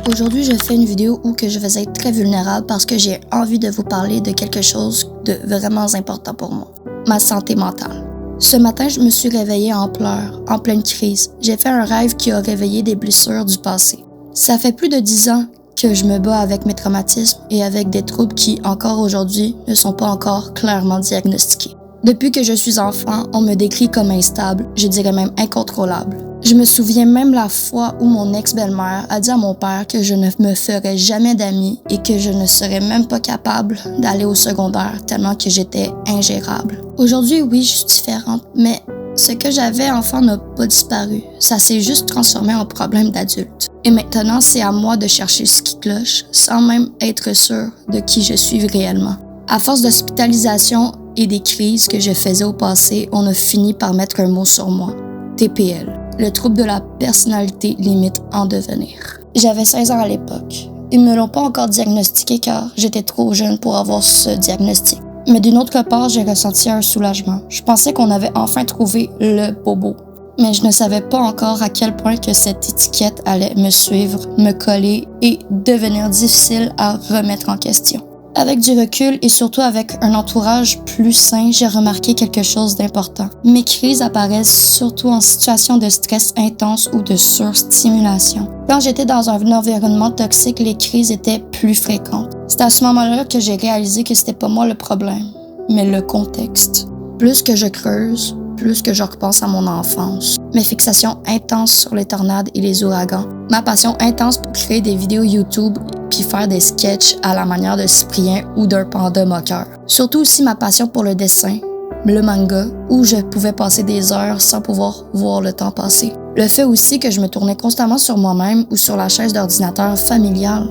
Aujourd'hui, je fais une vidéo où je vais être très vulnérable parce que j'ai envie de vous parler de quelque chose de vraiment important pour moi, ma santé mentale. Ce matin, je me suis réveillée en pleurs, en pleine crise. J'ai fait un rêve qui a réveillé des blessures du passé. Ça fait plus de 10 ans que je me bats avec mes traumatismes et avec des troubles qui, encore aujourd'hui, ne sont pas encore clairement diagnostiqués. Depuis que je suis enfant, on me décrit comme instable, je dirais même incontrôlable. Je me souviens même la fois où mon ex-belle-mère a dit à mon père que je ne me ferais jamais d'amis et que je ne serais même pas capable d'aller au secondaire tellement que j'étais ingérable. Aujourd'hui, oui, je suis différente, mais ce que j'avais enfant n'a pas disparu. Ça s'est juste transformé en problème d'adulte. Et maintenant, c'est à moi de chercher ce qui cloche sans même être sûr de qui je suis réellement. À force d'hospitalisation et des crises que je faisais au passé, on a fini par mettre un mot sur moi. TPL, le trouble de la personnalité limite en devenir. J'avais 16 ans à l'époque. Ils me l'ont pas encore diagnostiqué car j'étais trop jeune pour avoir ce diagnostic. Mais d'une autre part, j'ai ressenti un soulagement. Je pensais qu'on avait enfin trouvé le bobo. Mais je ne savais pas encore à quel point que cette étiquette allait me suivre, me coller et devenir difficile à remettre en question. Avec du recul et surtout avec un entourage plus sain, j'ai remarqué quelque chose d'important. Mes crises apparaissent surtout en situation de stress intense ou de surstimulation. Quand j'étais dans un environnement toxique, les crises étaient plus fréquentes. C'est à ce moment-là que j'ai réalisé que c'était pas moi le problème, mais le contexte. Plus que je creuse, plus que je repense à mon enfance. Mes fixations intenses sur les tornades et les ouragans. Ma passion intense pour créer des vidéos YouTube puis faire des sketchs à la manière de Cyprien ou d'un panda moqueur. Surtout aussi ma passion pour le dessin, le manga, où je pouvais passer des heures sans pouvoir voir le temps passer. Le fait aussi que je me tournais constamment sur moi-même ou sur la chaise d'ordinateur familiale.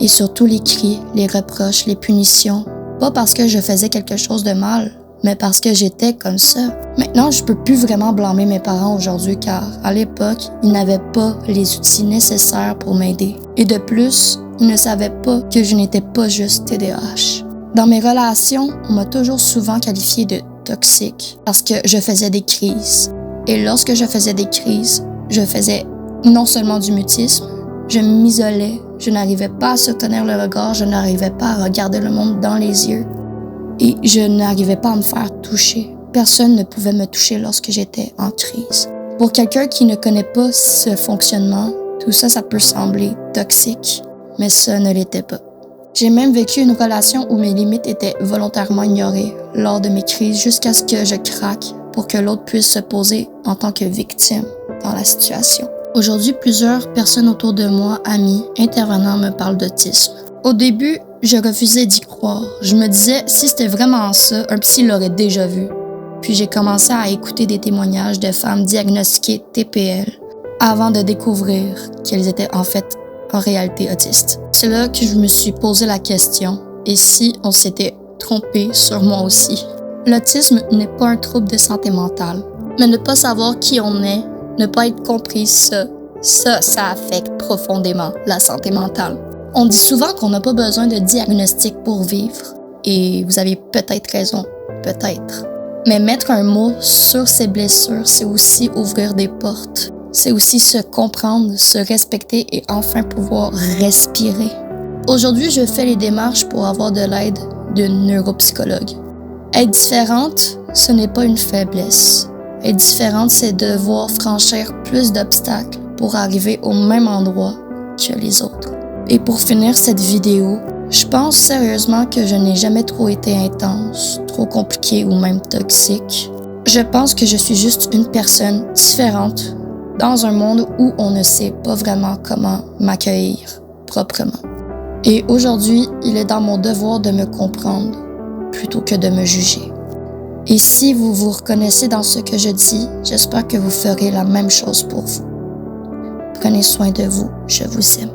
Et surtout les cris, les reproches, les punitions. Pas parce que je faisais quelque chose de mal, mais parce que j'étais comme ça. Maintenant, je peux plus vraiment blâmer mes parents aujourd'hui car, à l'époque, ils n'avaient pas les outils nécessaires pour m'aider. Et de plus, ils ne savaient pas que je n'étais pas juste TDAH. Dans mes relations, on m'a toujours souvent qualifiée de toxique parce que je faisais des crises. Et lorsque je faisais des crises, je faisais non seulement du mutisme, je m'isolais, je n'arrivais pas à soutenir le regard, je n'arrivais pas à regarder le monde dans les yeux. Et je n'arrivais pas à me faire toucher. Personne ne pouvait me toucher lorsque j'étais en crise. Pour quelqu'un qui ne connaît pas ce fonctionnement, tout ça, ça peut sembler toxique, mais ça ne l'était pas. J'ai même vécu une relation où mes limites étaient volontairement ignorées lors de mes crises jusqu'à ce que je craque pour que l'autre puisse se poser en tant que victime dans la situation. Aujourd'hui, plusieurs personnes autour de moi, amis, intervenants, me parlent d'autisme. Au début, je refusais d'y croire. Je me disais, si c'était vraiment ça, un psy l'aurait déjà vu. Puis j'ai commencé à écouter des témoignages de femmes diagnostiquées TPL avant de découvrir qu'elles étaient en réalité autistes. C'est là que je me suis posé la question, et si on s'était trompé sur moi aussi? L'autisme n'est pas un trouble de santé mentale, mais ne pas savoir qui on est, ne pas être compris, ça affecte profondément la santé mentale. On dit souvent qu'on n'a pas besoin de diagnostic pour vivre, et vous avez peut-être raison, peut-être. Mais mettre un mot sur ses blessures, c'est aussi ouvrir des portes. C'est aussi se comprendre, se respecter et enfin pouvoir respirer. Aujourd'hui, je fais les démarches pour avoir de l'aide d'une neuropsychologue. Être différente, ce n'est pas une faiblesse. Être différente, c'est devoir franchir plus d'obstacles pour arriver au même endroit que les autres. Et pour finir cette vidéo, je pense sérieusement que je n'ai jamais trop été intense, trop compliquée ou même toxique. Je pense que je suis juste une personne différente dans un monde où on ne sait pas vraiment comment m'accueillir proprement. Et aujourd'hui, il est dans mon devoir de me comprendre plutôt que de me juger. Et si vous vous reconnaissez dans ce que je dis, j'espère que vous ferez la même chose pour vous. Prenez soin de vous, je vous aime.